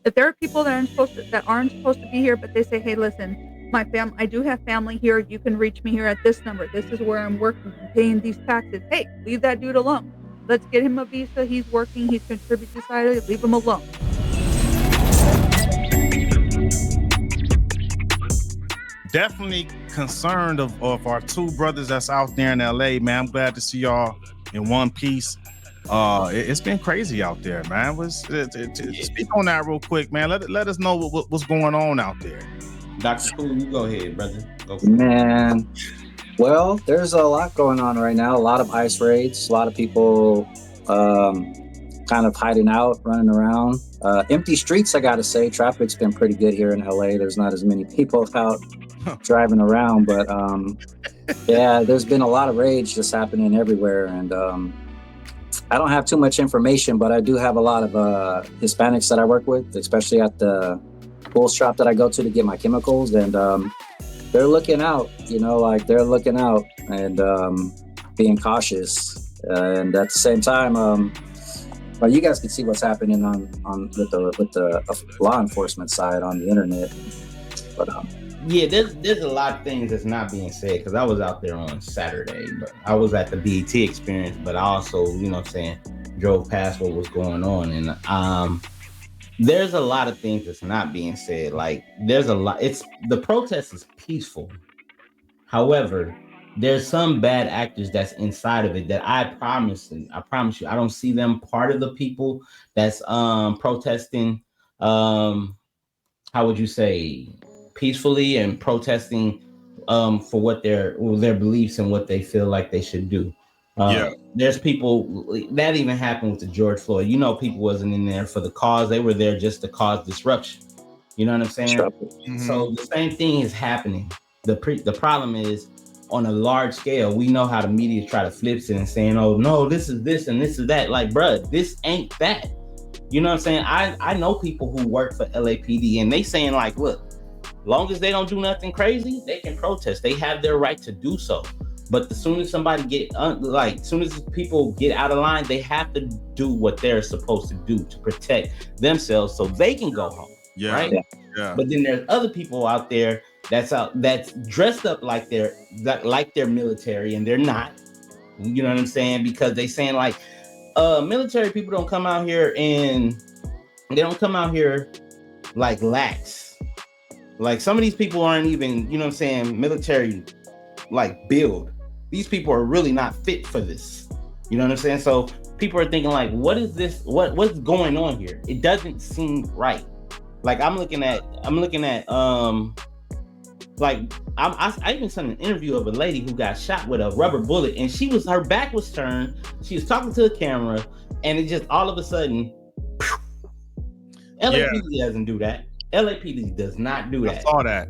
If there are people that aren't supposed to be here, but they say, "Hey, listen, I do have family here. You can reach me here at this number. This is where I'm working. I'm paying these taxes. Hey, leave that dude alone. Let's get him a visa. He's working. He's contributing to society. Leave him alone." Definitely concerned of our two brothers that's out there in LA, man. I'm glad to see y'all in one piece. It's been crazy out there, man. Speak on that real quick, man. Let us know what's going on out there. Dr. Cool, you go ahead, brother. Go for Man, well, there's a lot going on right now. A lot of ICE raids, a lot of people kind of hiding out, running around. Empty streets, I gotta say. Traffic's been pretty good here in LA. There's not as many people out driving around, but yeah, there's been a lot of rage just happening everywhere. And I don't have too much information, but I do have a lot of Hispanics that I work with, especially at the pool shop that I go to get my chemicals. And they're looking out, they're looking out and being cautious. And at the same time, well, you guys can see what's happening on with the law enforcement side on the internet. But yeah, there's a lot of things that's not being said, because I was out there on Saturday, but I was at the BET experience, but I also, drove past what was going on. And there's a lot of things that's not being said. Like, there's a lot. The protest is peaceful. However, there's some bad actors that's inside of it that I promise you, I don't see them part of the people that's protesting. How would you say? Peacefully and protesting for what their beliefs and what they feel like they should do. There's people that even happened with the George Floyd. People wasn't in there for the cause; they were there just to cause disruption. You know what I'm saying? Mm-hmm. So the same thing is happening. The problem is, on a large scale, we know how the media try to flip it and saying, "Oh no, this is this and this is that." Like, bruh, this ain't that. You know what I'm saying? I know people who work for LAPD, and they saying like, look. Long as they don't do nothing crazy, they can protest. They have their right to do so. But as soon as soon as people get out of line, they have to do what they're supposed to do to protect themselves so they can go home. Yeah. Right? Yeah. But then there's other people out there that's dressed up like they're military, and they're not. You know what I'm saying? Because they saying like military people don't come out here like lax. Like, some of these people aren't even, military like build. These people are really not fit for this. You know what I'm saying? So people are thinking like, what is this? What's going on here? It doesn't seem right. Like, I even saw an interview of a lady who got shot with a rubber bullet, and her back was turned. She was talking to the camera, and it just all of a sudden, LAPD doesn't do that. LAPD does not do that.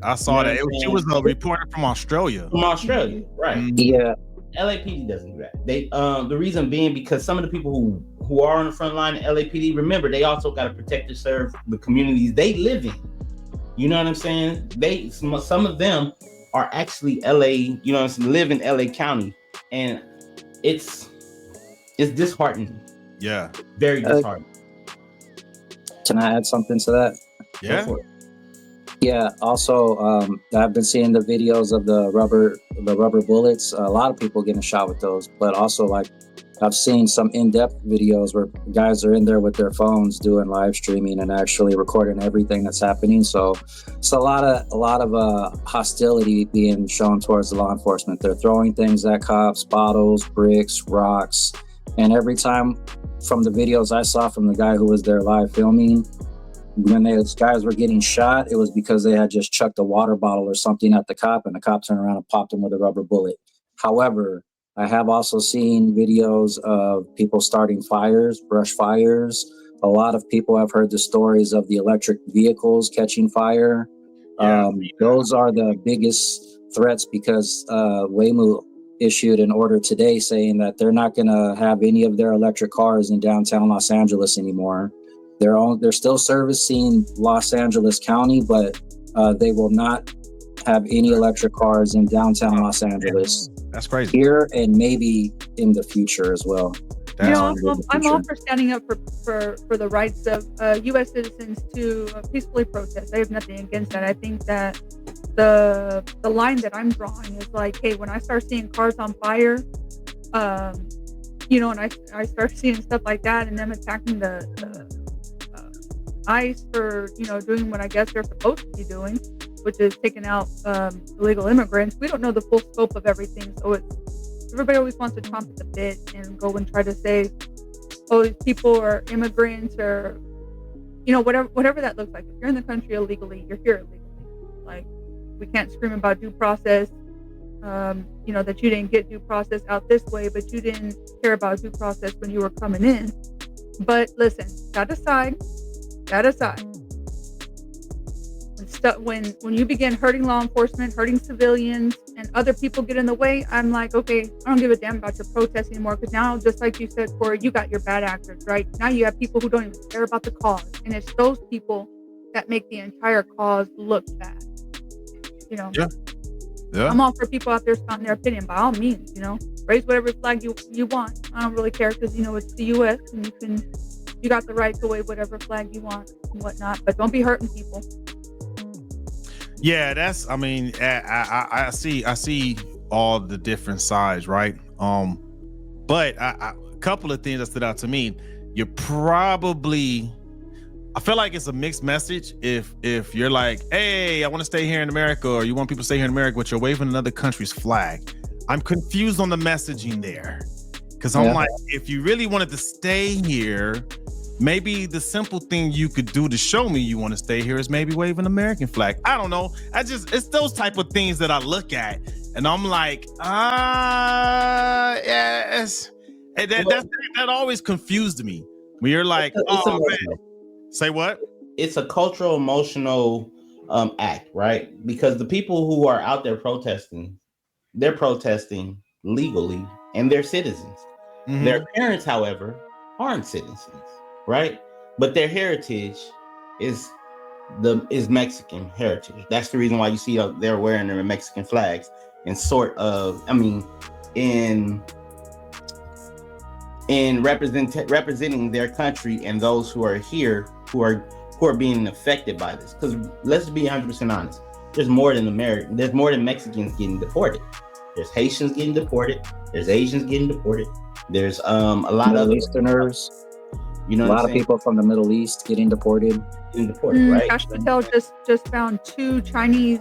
I saw that. She was a reporter from Australia. Right? Yeah. LAPD doesn't do that. They the reason being because some of the people who are on the front line of LAPD, remember, they also got to protect and serve the communities they live in. You know what I'm saying? Some of them are actually LA, live in LA County, and it's disheartening. Yeah. Very disheartening. Can I add something to that? Yeah. Yeah. Also, I've been seeing the videos of the rubber bullets. A lot of people getting shot with those, but also like I've seen some in-depth videos where guys are in there with their phones doing live streaming and actually recording everything that's happening. So it's a lot of hostility being shown towards the law enforcement. They're throwing things at cops, bottles, bricks, rocks, and every time from the videos I saw from the guy who was there live filming, when those guys were getting shot, it was because they had just chucked a water bottle or something at the cop, and the cop turned around and popped him with a rubber bullet. However, I have also seen videos of people starting fires, brush fires. A lot of people have heard the stories of the electric vehicles catching fire. Those are the biggest threats because Waymo issued an order today saying that they're not going to have any of their electric cars in downtown Los Angeles anymore. They're still servicing Los Angeles County, but they will not have any electric cars in downtown Los Angeles. That's crazy. Here and maybe in the future as well. That's I'm all for standing up for the rights of U.S. citizens to peacefully protest. I have nothing against that. I think that the line that I'm drawing is like, hey, when I start seeing cars on fire, and I start seeing stuff like that, and them attacking the ICE for doing what I guess they're supposed to be doing, which is taking out illegal immigrants. We don't know the full scope of everything, so everybody always wants to chomp at the bit and go and try to say, oh, these people are immigrants, or whatever that looks like. If you're in the country illegally, you're here illegally. Like, we can't scream about due process, that you didn't get due process out this way, but you didn't care about due process when you were coming in. But listen, that aside, when you begin hurting law enforcement, hurting civilians, and other people get in the way, I'm like, okay, I don't give a damn about your protest anymore, because now, just like you said, Corey, you got your bad actors, right? Now you have people who don't even care about the cause, and it's those people that make the entire cause look bad. Yeah. I'm all for people out there spouting their opinion, by all means, raise whatever flag you want. I don't really care, because it's the U.S. and you got the right to wave whatever flag you want and whatnot, but don't be hurting people. Yeah, I see all the different sides, right? But a couple of things that stood out to me. I feel like it's a mixed message if you're like, hey, I want to stay here in America, or you want people to stay here in America, but you're waving another country's flag. I'm confused on the messaging there, because I'm like, if you really wanted to stay here, maybe the simple thing you could do to show me you want to stay here is maybe wave an American flag. I don't know. It's those type of things that I look at, and I'm like, yes. And that always confused me. When you're like, oh man, say what? It's a cultural emotional act, right? Because the people who are out there protesting, they're protesting legally, and they're citizens. Mm-hmm. Their parents, however, aren't citizens, right? But their heritage is Mexican heritage. That's the reason why you see they're wearing their Mexican flags, and in representing their country and those who are here who are being affected by this. Because let's be 100% honest, there's more than Mexicans getting deported. There's Haitians getting deported. There's Asians getting deported. There's a lot of Easterners. A lot of people from the Middle East getting deported. Right? Cash Patel just found 2 Chinese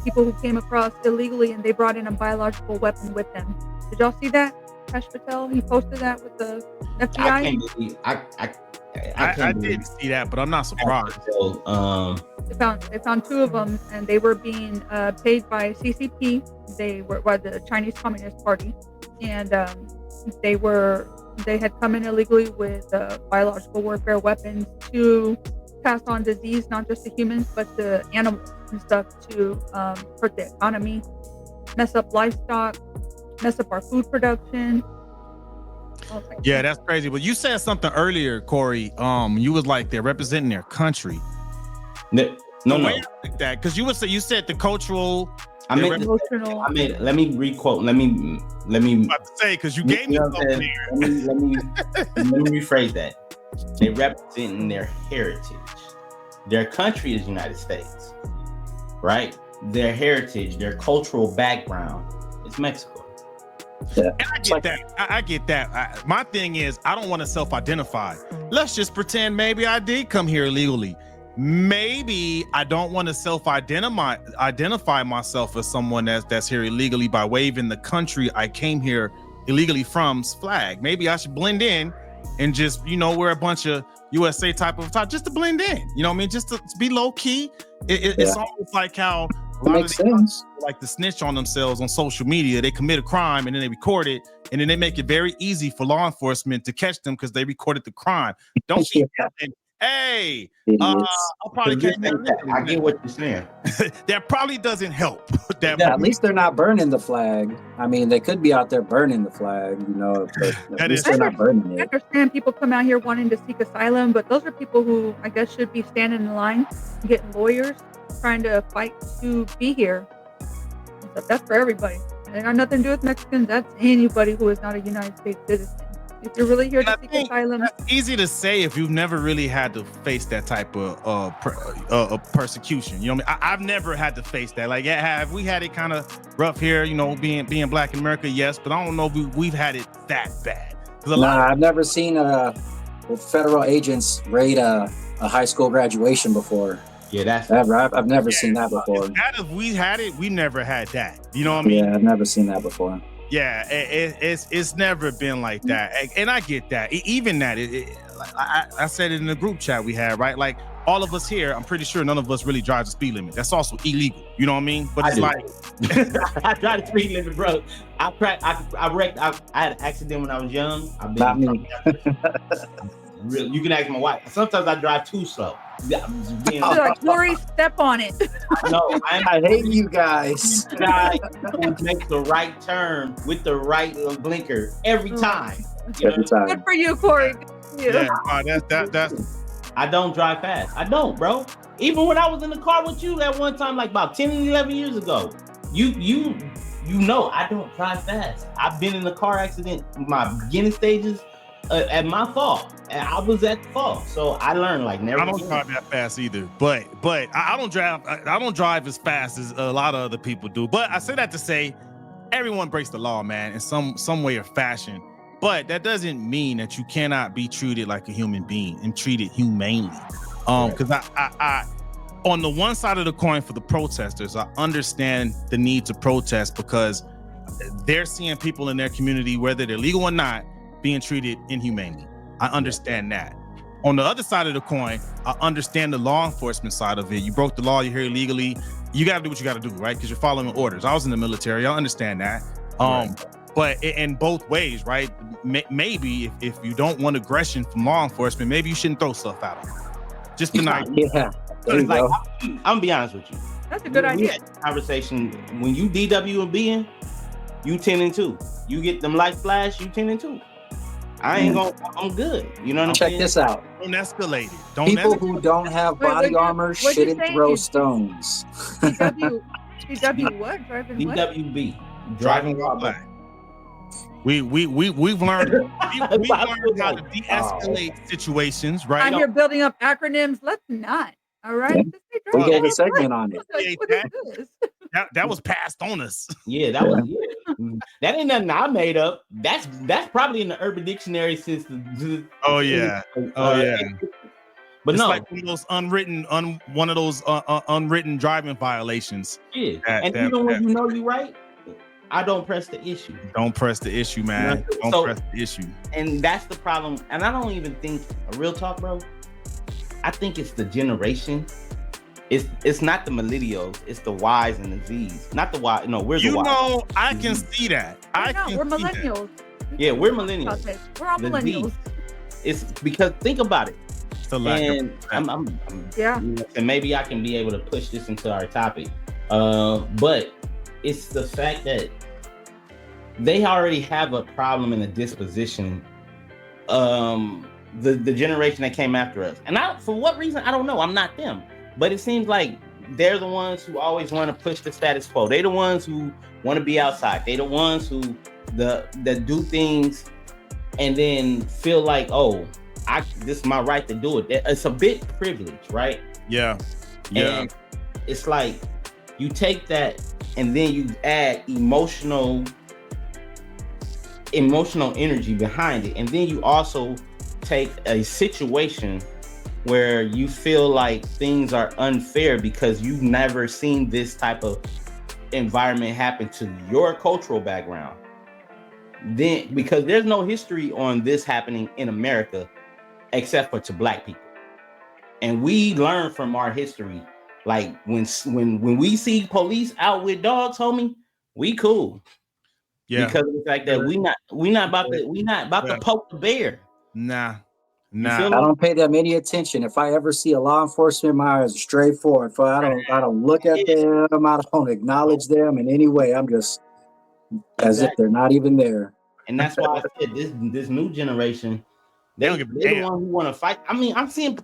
people who came across illegally, and they brought in a biological weapon with them. Did y'all see that? Cash Patel, he posted that with the FBI. I didn't see that, but I'm not surprised. They found 2 of them, and they were being paid by CCP. They were the Chinese Communist Party, and they had come in illegally with biological warfare weapons to pass on disease, not just to humans, but to animals and stuff, to hurt the economy, mess up livestock, mess up our food production. Yeah, that's crazy. But you said something earlier, Corey. You was like, they're representing their country. No. Like that, because you said the cultural. Let me requote. Let me. About to say, because you gave me something here. Let me rephrase that. They representing their heritage. Their country is United States, right? Their heritage, their cultural background is Mexico. Yeah. And I get that. My thing is, I don't want to self-identify. Let's just pretend maybe I did come here illegally. Maybe I don't want to identify myself as someone that's here illegally by waving the country I came here illegally from's flag. Maybe I should blend in and just, wear a bunch of USA type of top just to blend in. You know what I mean? Just to be low key. It's almost like how a lot of these like to snitch on themselves on social media. They commit a crime and then they record it, and then they make it very easy for law enforcement to catch them because they recorded the crime. Don't be hey, I'll probably catch that. I get what you're saying. That probably doesn't help. At least they're not burning the flag. I mean, they could be out there burning the flag, but at least they're not burning it. I understand people come out here wanting to seek asylum, but those are people who I guess should be standing in line, getting lawyers, trying to fight to be here. So that's for everybody. It got nothing to do with Mexicans. That's anybody who is not a United States citizen. If you're really here And I to seek think asylum, that's easy to say if you've never really had to face that type of persecution. You know what I mean? I've never had to face that. Like, yeah, have we had it kind of rough here? You know, being black in America, yes, but I don't know if we've had it that bad. I've never seen federal agents raid a high school graduation before. Yeah, I've never seen that before. If we had it, we never had that. You know what I mean? Yeah, I've never seen that before. Yeah, it's never been like that, and I get that. Even that, I said it in the group chat we had, right? Like all of us here, I'm pretty sure none of us really drive the speed limit. That's also illegal. You know what I mean? But it's like I drive the speed limit, bro. I had an accident when I was young. Not me. You can ask my wife. Sometimes I drive too slow. like, Corey, step on it. No, I hate you guys. Guy who makes the right turn with the right blinker every time. Every time. Good for you, Corey. Good for you. yeah, that's. I don't drive fast. I don't, bro. Even when I was in the car with you that one time, like about 10 and 11 years ago, you know I don't drive fast. I've been in a car accident, my beginning stages, at my fault. And I was at fault. So I learned like never. I don't drive that fast either, but I don't drive as fast as a lot of other people do. But I say that to say everyone breaks the law, man, in some way or fashion. But that doesn't mean that you cannot be treated like a human being and treated humanely. Because I on the one side of the coin for the protesters, I understand the need to protest because they're seeing people in their community, whether they're legal or not, being treated inhumanely. I understand that. On the other side of the coin, I understand the law enforcement side of it. You broke the law, you're here illegally. You got to do what you got to do, right? Because you're following orders. I was in the military. I understand that. But in both ways, right? Maybe if you don't want aggression from law enforcement, maybe you shouldn't throw stuff at them. Just an idea. Yeah. There you go. I'm gonna be honest with you. That's a good idea. Conversation when you DW and being, you 10 and 2. You get them light flash, you 10 and 2. I ain't gonna. I'm good. You know what I'm saying? Check this out. Don't escalate it. People who don't have body armor shouldn't throw stones. DW what? Driving what? DWB. Driving while black. We've learned how to de-escalate situations, right? I'm here building up acronyms. Let's not. All right. We gave a segment on it. What is this? That was passed on us. Yeah, that was. Yeah. That ain't nothing I made up. That's probably in the Urban Dictionary since the. Oh yeah. But it's no, like one of those unwritten driving violations. Yeah, and even when you know you're right, I don't press the issue. Don't press the issue, man. Don't press the issue. And that's the problem. And I don't even think a real talk, bro. I think it's the generation. It's not the millennials. It's the Ys and the Zs. Not the Y. No, we're the Ys. I can see that. We're millennials. Yeah, we're millennials. We're all millennials. It's because think about it. And and maybe I can be able to push this into our topic. But it's the fact that they already have a problem in the disposition. The generation that came after us, and for what reason I don't know. I'm not them, but it seems like they're the ones who always want to push the status quo. They're the ones who want to be outside. They're the ones who that do things and then feel like, oh, this is my right to do it. It's a bit privileged, right? Yeah. And it's like you take that and then you add emotional energy behind it, and then you also take a situation where you feel like things are unfair because you've never seen this type of environment happen to your cultural background. Then, because there's no history on this happening in America except for to Black people, and we learn from our history. Like when we see police out with dogs, homie, we cool. Yeah, because of the fact that we not about to poke the bear. Nah. I don't pay them any attention. If I ever see a law enforcement, my eyes are straight forward. I don't look at them. I don't acknowledge them in any way. I'm just as if they're not even there. And that's why I said this new generation, they're the one who want to fight. I mean, I'm seeing,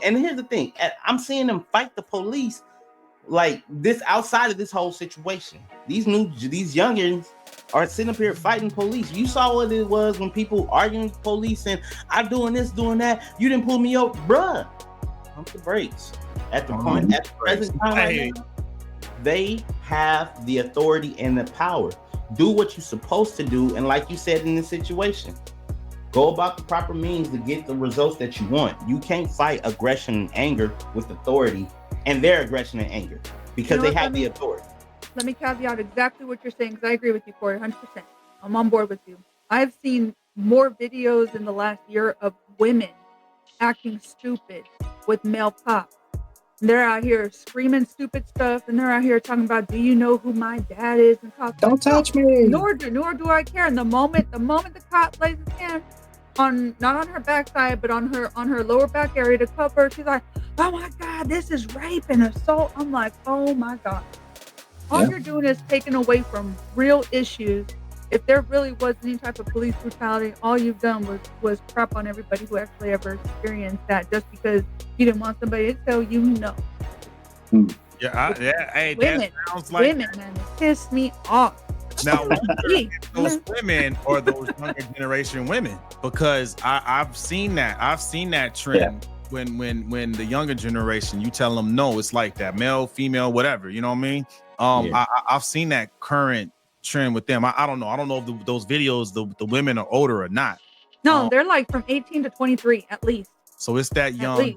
and here's the thing, I'm seeing them fight the police like this outside of this whole situation. These youngins are sitting up here fighting police. You saw what it was when people arguing with police and I'm doing this, doing that. You didn't pull me up, bruh. Pump the brakes. At the present time right now, they have the authority and the power. Do what you're supposed to do, and like you said in this situation, go about the proper means to get the results that you want. You can't fight aggression and anger with authority and their aggression and anger because they have the authority. Let me caveat exactly what you're saying because I agree with you, Corey, 100%. I'm on board with you. I've seen more videos in the last year of women acting stupid with male cops. And they're out here screaming stupid stuff, and they're out here talking about, "Do you know who my dad is?" And cops Don't touch me. Nor do I care. And the moment the cop lays his hand on, not on her backside, but on her lower back area to cover, she's like, "Oh my God, this is rape and assault." I'm like, oh my God. All you're doing is taking away from real issues. If there really was any type of police brutality, all you've done was crap on everybody who actually ever experienced that, just because you didn't want somebody to tell you no. Hey, Women, that sounds like man, it pissed me off. now those women or those younger generation women, because I've seen that trend. When the younger generation, you tell them no, it's like that, male, female, whatever, you know what I mean? I've seen that current trend with them. I don't know if those videos the women are older or not. No, they're like from 18 to 23 at least. So it's that young.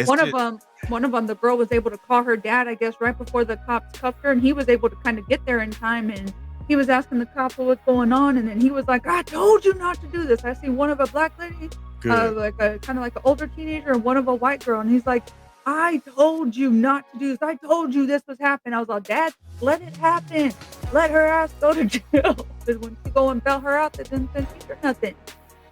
One of them, the girl was able to call her dad, I guess, right before the cops cuffed her, and he was able to kind of get there in time, and he was asking the cops what's going on, and then he was like, "I told you not to do this." I see one of a black lady, like a kind of like an older teenager, and one of a white girl, and he's like, "I told you not to do this. I told you this was happening." I was like, "Dad, let it happen. Let her ass go to jail." Because when you go and bail her out, that doesn't teach her nothing.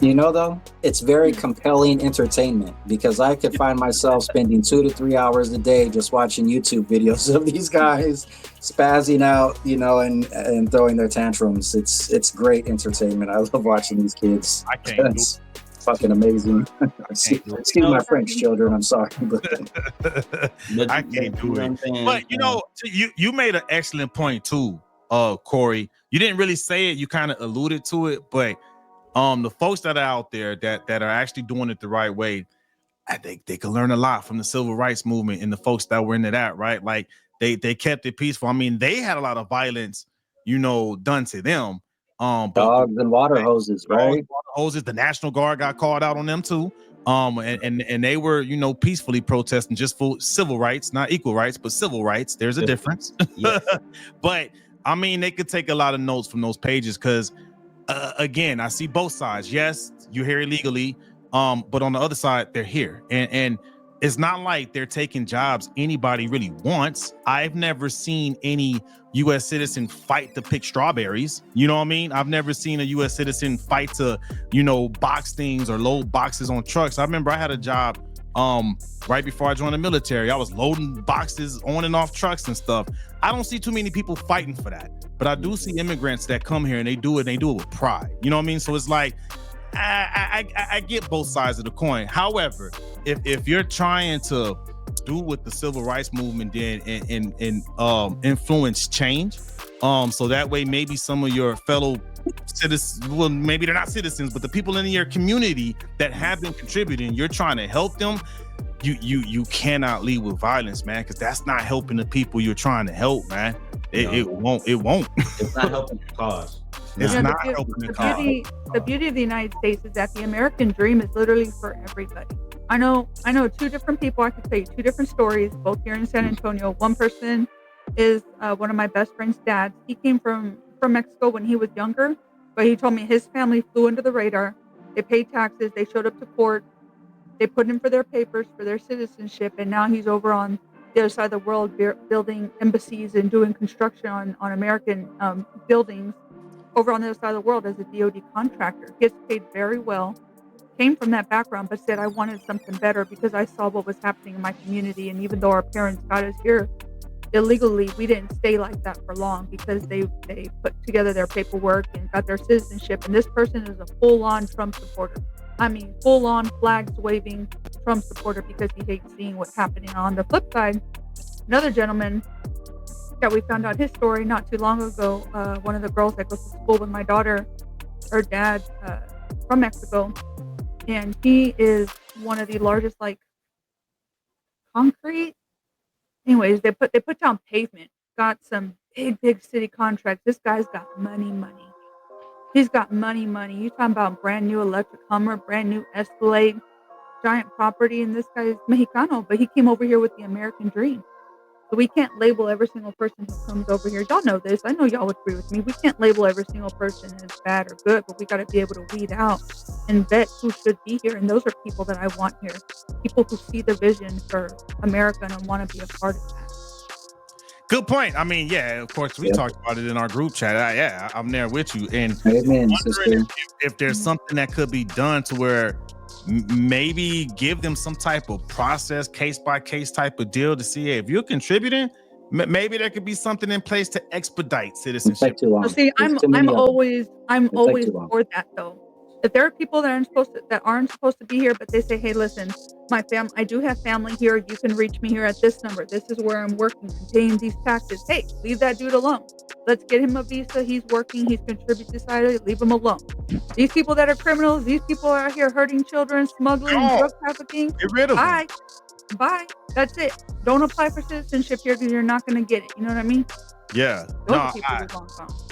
You know, though, it's very compelling entertainment, because I could find myself spending 2 to 3 hours a day just watching YouTube videos of these guys spazzing out, you know, and throwing their tantrums. It's great entertainment. I love watching these kids. I can't. It's fucking amazing. Excuse my French, children. I'm sorry, but I can't do it. But you know, you made an excellent point too, Corey. You didn't really say it. You kind of alluded to it, but the folks that are out there that are actually doing it the right way, I think they can learn a lot from the civil rights movement and the folks that were into that, right? Like they kept it peaceful. I mean, they had a lot of violence, you know, done to them. Dogs and water hoses, right? Water hoses. The National Guard got called out on them too. And they were, you know, peacefully protesting just for civil rights, not equal rights, but civil rights. There's a difference. But I mean, they could take a lot of notes from those pages because. Again, I see both sides. Yes, you're here illegally, but on the other side, they're here, and it's not like they're taking jobs anybody really wants. I've never seen any U.S. citizen fight to pick strawberries. You know what I mean? I've never seen a U.S. citizen fight to, you know, box things or load boxes on trucks. I remember I had a job right before I joined the military. I was loading boxes on and off trucks and stuff. I don't see too many people fighting for that. But I do see immigrants that come here and they do it with pride. You know what I mean? So it's like, I get both sides of the coin. However, if you're trying to do what the civil rights movement did and influence change, so that way maybe some of your fellow citizens, well, maybe they're not citizens, but the people in your community that have been contributing, you're trying to help them. You cannot lead with violence, man, because that's not helping the people you're trying to help, man. It won't. It's not helping the cause. It's not helping the cause. The beauty of the United States is that the American dream is literally for everybody. I know two different people. I could tell you two different stories, both here in San Antonio. One person is one of my best friend's dads. He came from Mexico when he was younger, but he told me his family flew under the radar. They paid taxes. They showed up to court. They put in for their papers, for their citizenship, and now he's over on the other side of the world building embassies and doing construction on American buildings over on the other side of the world as a DoD contractor. Gets paid very well. Came from that background, but said, I wanted something better because I saw what was happening in my community. And even though our parents got us here illegally, we didn't stay like that for long because they put together their paperwork and got their citizenship. And this person is a full-on Trump supporter. I mean, full-on flags waving Trump supporter because he hates seeing what's happening. On the flip side, another gentleman Yeah, we found out his story not too long ago. One of the girls that goes to school with my daughter, her dad, from Mexico, and he is one of the largest, like, concrete. Anyways, they put down pavement, got some big city contracts. This guy's got money, money. He's got money, money. You talking about brand new electric Hummer, brand new Escalade, giant property, and this guy is Mexicano, but he came over here with the American dream. So we can't label every single person who comes over here. Y'all know this. I know y'all would agree with me. We can't label every single person as bad or good, but we got to be able to weed out and vet who should be here. And those are people that I want here. People who see the vision for America and want to be a part of that. Good point. I mean, yeah, of course, we talked about it in our group chat. Yeah, I'm there with you. And Amen, wondering if there's something that could be done to where maybe give them some type of process, case by case type of deal to see if you're contributing. Maybe there could be something in place to expedite citizenship. So see, I'm always for that though. If there are people that aren't supposed to be here, but they say, hey, listen, I do have family here. You can reach me here at this number. This is where I'm working. I'm paying these taxes. Hey, leave that dude alone. Let's get him a visa. He's working. He's contributing to society. Leave him alone. These people that are criminals, these people are out here hurting children, smuggling, drug trafficking. Get rid of them. Bye. That's it. Don't apply for citizenship here because you're not going to get it. You know what I mean? Yeah.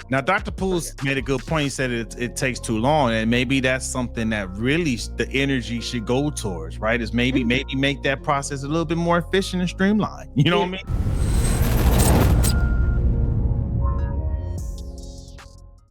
Now, Dr. Pools made a good point. He said it takes too long, and maybe that's something that really the energy should go towards, right? Is maybe make that process a little bit more efficient and streamlined. You know what I mean?